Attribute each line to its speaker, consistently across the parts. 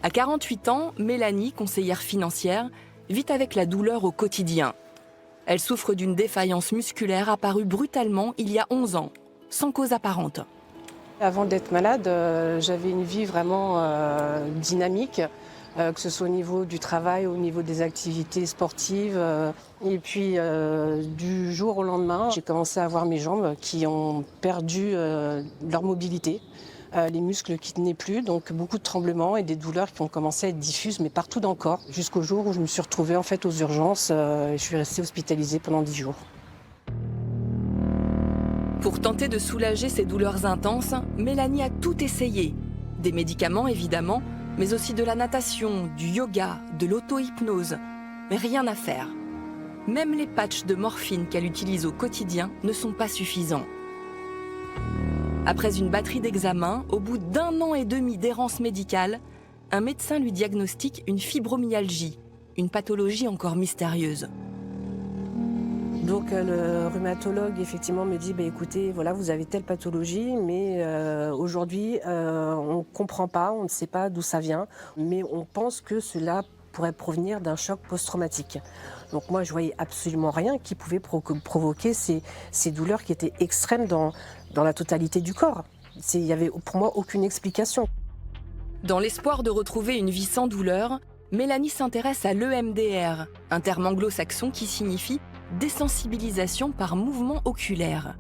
Speaker 1: À 48 ans, Mélanie, conseillère financière, vit avec la douleur au quotidien. Elle souffre d'une défaillance musculaire apparue brutalement il y a 11 ans, sans cause apparente.
Speaker 2: Avant d'être malade, j'avais une vie vraiment dynamique, que ce soit au niveau du travail, au niveau des activités sportives. Et puis du jour au lendemain, j'ai commencé à avoir mes jambes qui ont perdu leur mobilité. Les muscles qui tenaient plus, donc beaucoup de tremblements et des douleurs qui ont commencé à être diffuses, mais partout dans le corps, jusqu'au jour où je me suis retrouvée en fait aux urgences et je suis restée hospitalisée pendant 10 jours.
Speaker 1: Pour tenter de soulager ces douleurs intenses, Mélanie a tout essayé. Des médicaments évidemment, mais aussi de la natation, du yoga, de l'auto-hypnose. Mais rien à faire. Même les patchs de morphine qu'elle utilise au quotidien ne sont pas suffisants. Après une batterie d'examens, au bout d'1 an et demi d'errance médicale, un médecin lui diagnostique une fibromyalgie, une pathologie encore mystérieuse.
Speaker 2: Donc le rhumatologue effectivement me dit écoutez, voilà, vous avez telle pathologie, mais aujourd'hui on ne comprend pas, on ne sait pas d'où ça vient, mais on pense que cela pourrait provenir d'un choc post-traumatique. Donc moi je voyais absolument rien qui pouvait provoquer ces douleurs qui étaient extrêmes dans la totalité du corps. Il n'y avait pour moi aucune explication.
Speaker 1: Dans l'espoir de retrouver une vie sans douleur, Mélanie s'intéresse à l'EMDR, un terme anglo-saxon qui signifie désensibilisation par mouvement oculaire.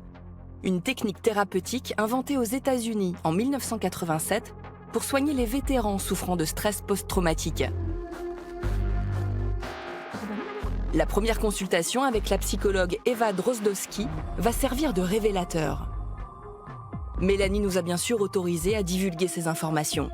Speaker 1: Une technique thérapeutique inventée aux États-Unis en 1987 pour soigner les vétérans souffrant de stress post-traumatique. La première consultation avec la psychologue Eva Drozdowski va servir de révélateur. Mélanie nous a bien sûr autorisé à divulguer ces informations.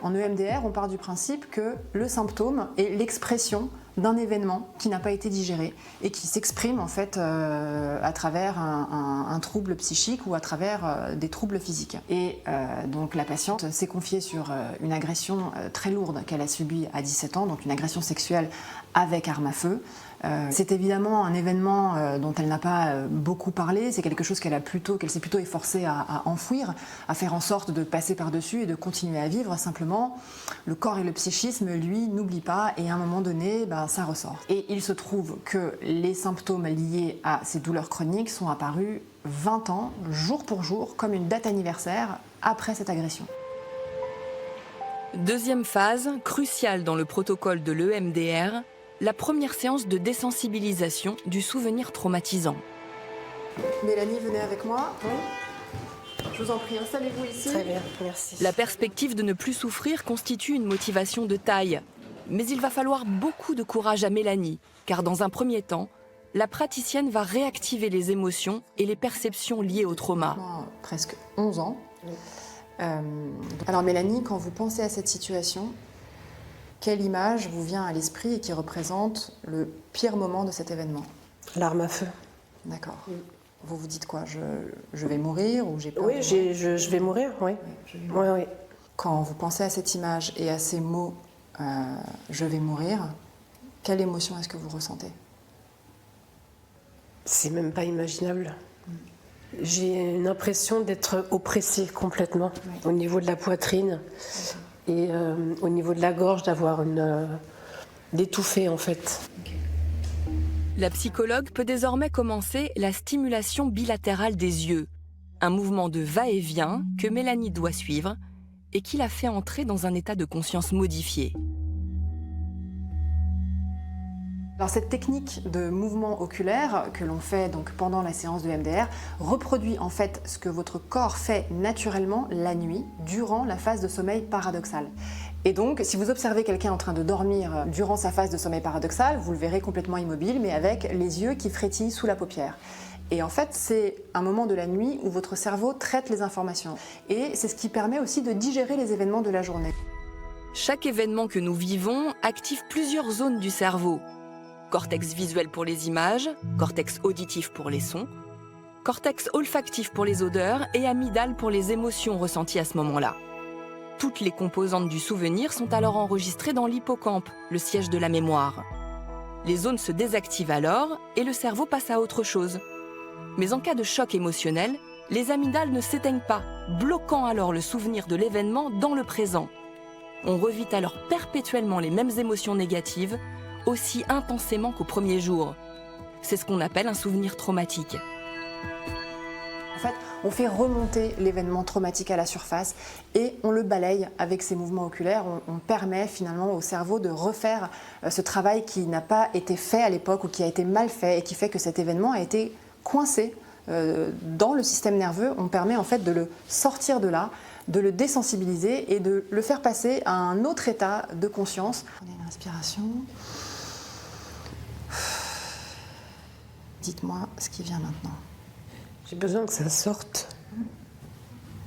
Speaker 3: En EMDR, on part du principe que le symptôme est l'expression d'un événement qui n'a pas été digéré et qui s'exprime en fait à travers un trouble psychique ou à travers des troubles physiques. Et donc la patiente s'est confiée sur une agression très lourde qu'elle a subie à 17 ans, donc une agression sexuelle avec arme à feu. C'est évidemment un événement dont elle n'a pas beaucoup parlé, c'est quelque chose qu'elle s'est plutôt efforcée à enfouir, à faire en sorte de passer par-dessus et de continuer à vivre. Simplement, le corps et le psychisme, lui, n'oublient pas et à un moment donné, ça ressort. Et il se trouve que les symptômes liés à ces douleurs chroniques sont apparus 20 ans, jour pour jour, comme une date anniversaire après cette agression.
Speaker 1: Deuxième phase, cruciale dans le protocole de l'EMDR, la première séance de désensibilisation du souvenir traumatisant.
Speaker 3: Mélanie, venez avec moi. Oui. Je vous en prie, installez-vous ici.
Speaker 2: Très bien, merci.
Speaker 1: La perspective de ne plus souffrir constitue une motivation de taille. Mais il va falloir beaucoup de courage à Mélanie, car dans un premier temps, la praticienne va réactiver les émotions et les perceptions liées au trauma.
Speaker 3: Presque 11 ans. Oui. Alors Mélanie, quand vous pensez à cette situation, quelle image vous vient à l'esprit et qui représente le pire moment de cet événement?
Speaker 2: L'arme à feu.
Speaker 3: D'accord. Oui. Vous vous dites quoi? Je vais mourir ou j'ai peur?
Speaker 2: Oui, je vais mourir, oui. Oui.
Speaker 3: Quand vous pensez à cette image et à ces mots « je vais mourir », quelle émotion est-ce que vous ressentez?
Speaker 2: C'est même pas imaginable. J'ai une impression d'être oppressée complètement, au niveau de la poitrine et au niveau de la gorge, d'avoir d'étouffer en fait.
Speaker 1: La psychologue peut désormais commencer la stimulation bilatérale des yeux, un mouvement de va-et-vient que Mélanie doit suivre et qui la fait entrer dans un état de conscience modifié.
Speaker 3: Alors cette technique de mouvement oculaire que l'on fait donc pendant la séance de MDR reproduit en fait ce que votre corps fait naturellement la nuit durant la phase de sommeil paradoxal. Et donc si vous observez quelqu'un en train de dormir durant sa phase de sommeil paradoxal, vous le verrez complètement immobile mais avec les yeux qui frétillent sous la paupière. Et en fait, c'est un moment de la nuit où votre cerveau traite les informations. Et c'est ce qui permet aussi de digérer les événements de la journée.
Speaker 1: Chaque événement que nous vivons active plusieurs zones du cerveau. Cortex visuel pour les images, cortex auditif pour les sons, cortex olfactif pour les odeurs et amygdale pour les émotions ressenties à ce moment-là. Toutes les composantes du souvenir sont alors enregistrées dans l'hippocampe, le siège de la mémoire. Les zones se désactivent alors et le cerveau passe à autre chose. Mais en cas de choc émotionnel, Les amygdales ne s'éteignent pas, bloquant alors le souvenir de l'événement dans le présent. On revit alors perpétuellement les mêmes émotions négatives, aussi intensément qu'au premier jour. C'est ce qu'on appelle un souvenir traumatique.
Speaker 3: En fait, on fait remonter l'événement traumatique à la surface et on le balaye avec ces mouvements oculaires. On permet finalement au cerveau de refaire ce travail qui n'a pas été fait à l'époque ou qui a été mal fait et qui fait que cet événement a été coincé dans le système nerveux. On permet en fait de le sortir de là, de le désensibiliser et de le faire passer à un autre état de conscience. Prenez une respiration. Dites-moi ce qui vient maintenant.
Speaker 2: J'ai besoin que ça sorte.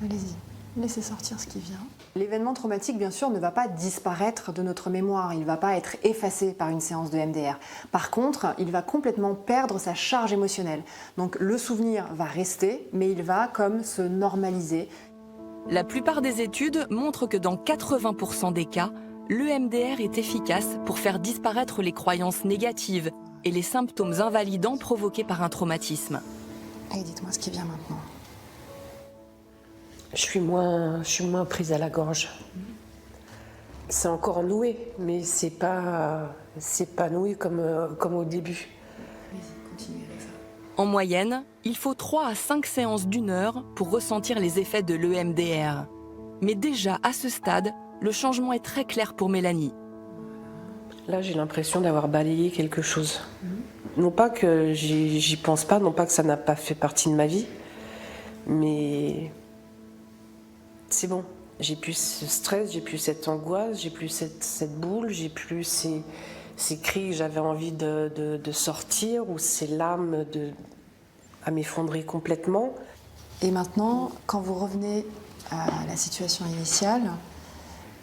Speaker 3: Allez-y, laissez sortir ce qui vient. L'événement traumatique, bien sûr, ne va pas disparaître de notre mémoire, il ne va pas être effacé par une séance de MDR. Par contre, il va complètement perdre sa charge émotionnelle. Donc le souvenir va rester, mais il va comme se normaliser.
Speaker 1: La plupart des études montrent que dans 80% des cas, l'EMDR est efficace pour faire disparaître les croyances négatives et les symptômes invalidants provoqués par un traumatisme.
Speaker 3: Allez, dites-moi ce qui vient maintenant.
Speaker 2: Je suis moins prise à la gorge. C'est encore noué, mais c'est pas noué comme au début.
Speaker 3: Allez-y, continuez avec ça.
Speaker 1: En moyenne, il faut 3 à 5 séances d'1 heure pour ressentir les effets de l'EMDR. Mais déjà, à ce stade, le changement est très clair pour Mélanie.
Speaker 2: Là, j'ai l'impression d'avoir balayé quelque chose. Non pas que j'y pense pas, non pas que ça n'a pas fait partie de ma vie, mais c'est bon. J'ai plus ce stress, j'ai plus cette angoisse, j'ai plus cette boule, j'ai plus ces cris que j'avais envie de sortir ou ces larmes à m'effondrer complètement.
Speaker 3: Et maintenant, quand vous revenez à la situation initiale,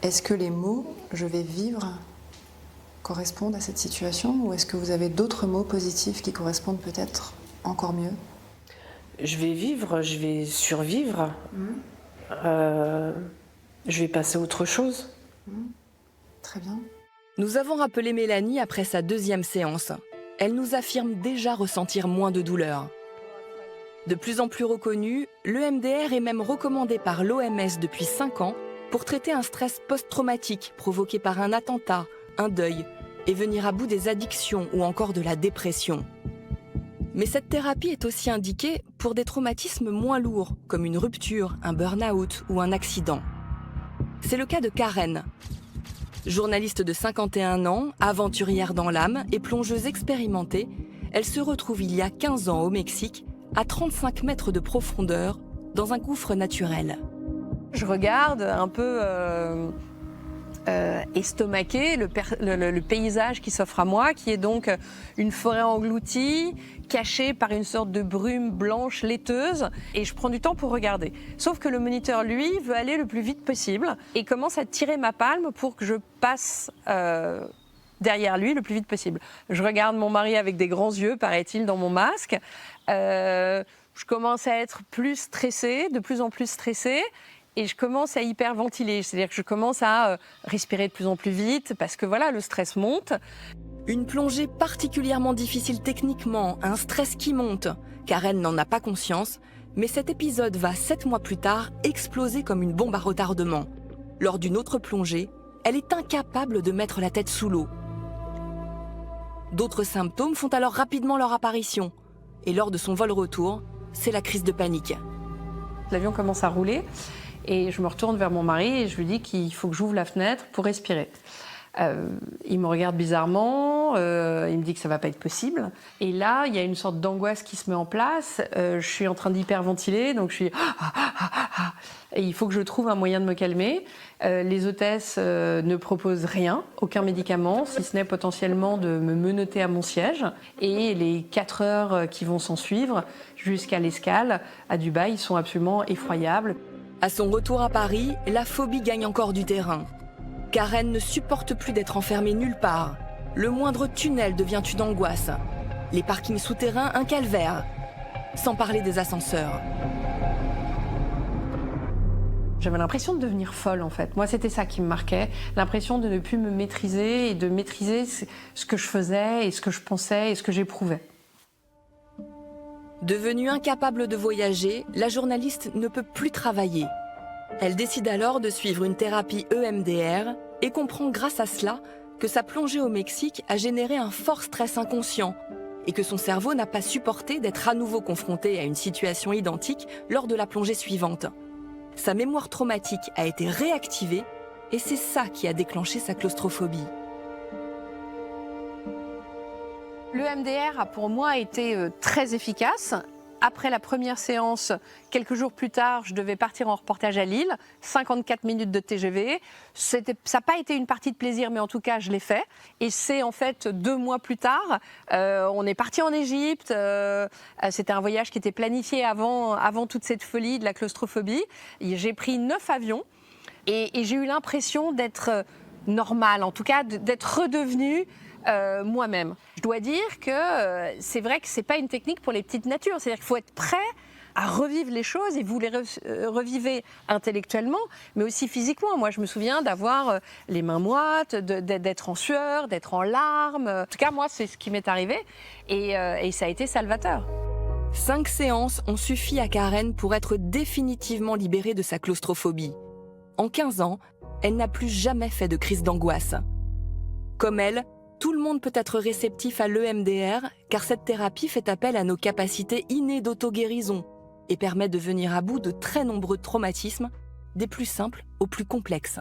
Speaker 3: est-ce que les mots « je vais vivre » correspondent à cette situation ou est-ce que vous avez d'autres mots positifs qui correspondent peut-être encore mieux?
Speaker 2: Je vais vivre, je vais survivre, je vais passer à autre chose.
Speaker 3: Très bien.
Speaker 1: Nous avons rappelé Mélanie après sa 2e séance. Elle nous affirme déjà ressentir moins de douleur. De plus en plus reconnu, l'EMDR est même recommandé par l'OMS depuis 5 ans pour traiter un stress post-traumatique provoqué par un attentat, un deuil, et venir à bout des addictions ou encore de la dépression. Mais cette thérapie est aussi indiquée pour des traumatismes moins lourds, comme une rupture, un burn-out ou un accident. C'est le cas de Karen. Journaliste de 51 ans, aventurière dans l'âme et plongeuse expérimentée, elle se retrouve il y a 15 ans au Mexique, à 35 mètres de profondeur, dans un gouffre naturel.
Speaker 4: Je regarde un peu estomaqué le paysage qui s'offre à moi, qui est donc une forêt engloutie, cachée par une sorte de brume blanche laiteuse, et je prends du temps pour regarder. Sauf que le moniteur, lui, veut aller le plus vite possible et commence à tirer ma palme pour que je passe derrière lui le plus vite possible. Je regarde mon mari avec des grands yeux, paraît-il, dans mon masque. Je commence à être plus stressée, de plus en plus stressée. Et je commence à hyperventiler, c'est-à-dire que je commence à respirer de plus en plus vite parce que voilà, le stress monte.
Speaker 1: Une plongée particulièrement difficile techniquement, un stress qui monte. Karen n'en a pas conscience, mais cet épisode va 7 mois plus tard exploser comme une bombe à retardement. Lors d'une autre plongée, elle est incapable de mettre la tête sous l'eau. D'autres symptômes font alors rapidement leur apparition. Et lors de son vol retour, c'est la crise de panique.
Speaker 4: L'avion commence à rouler. Et je me retourne vers mon mari et je lui dis qu'il faut que j'ouvre la fenêtre pour respirer. Il me regarde bizarrement, il me dit que ça ne va pas être possible. Et là, il y a une sorte d'angoisse qui se met en place. Je suis en train d'hyperventiler, donc je suis... Et il faut que je trouve un moyen de me calmer. Les hôtesses ne proposent rien, aucun médicament, si ce n'est potentiellement de me menotter à mon siège. Et les 4 heures qui vont s'en suivre jusqu'à l'escale à Dubaï sont absolument effroyables.
Speaker 1: À son retour à Paris, la phobie gagne encore du terrain. Karen ne supporte plus d'être enfermée nulle part. Le moindre tunnel devient une angoisse. Les parkings souterrains, un calvaire. Sans parler des ascenseurs.
Speaker 4: J'avais l'impression de devenir folle, en fait. Moi, c'était ça qui me marquait. L'impression de ne plus me maîtriser et de maîtriser ce que je faisais et ce que je pensais et ce que j'éprouvais.
Speaker 1: Devenue incapable de voyager, la journaliste ne peut plus travailler. Elle décide alors de suivre une thérapie EMDR et comprend grâce à cela que sa plongée au Mexique a généré un fort stress inconscient et que son cerveau n'a pas supporté d'être à nouveau confronté à une situation identique lors de la plongée suivante. Sa mémoire traumatique a été réactivée et c'est ça qui a déclenché sa claustrophobie.
Speaker 4: L'EMDR a pour moi été très efficace. Après la première séance, quelques jours plus tard, je devais partir en reportage à Lille, 54 minutes de TGV. Ça n'a pas été une partie de plaisir, mais en tout cas, je l'ai fait. Et c'est en fait 2 mois plus tard, on est parti en Égypte. C'était un voyage qui était planifié avant toute cette folie de la claustrophobie. J'ai pris 9 avions et j'ai eu l'impression d'être normale, en tout cas d'être redevenue moi-même. Je dois dire que c'est vrai que c'est pas une technique pour les petites natures. C'est-à-dire qu'il faut être prêt à revivre les choses et vous les revivez intellectuellement, mais aussi physiquement. Moi, je me souviens d'avoir les mains moites, d'être en sueur, d'être en larmes. En tout cas, moi, c'est ce qui m'est arrivé et ça a été salvateur.
Speaker 1: 5 séances ont suffi à Karen pour être définitivement libérée de sa claustrophobie. En 15 ans, elle n'a plus jamais fait de crise d'angoisse. Comme elle, tout le monde peut être réceptif à l'EMDR car cette thérapie fait appel à nos capacités innées d'auto-guérison et permet de venir à bout de très nombreux traumatismes, des plus simples aux plus complexes.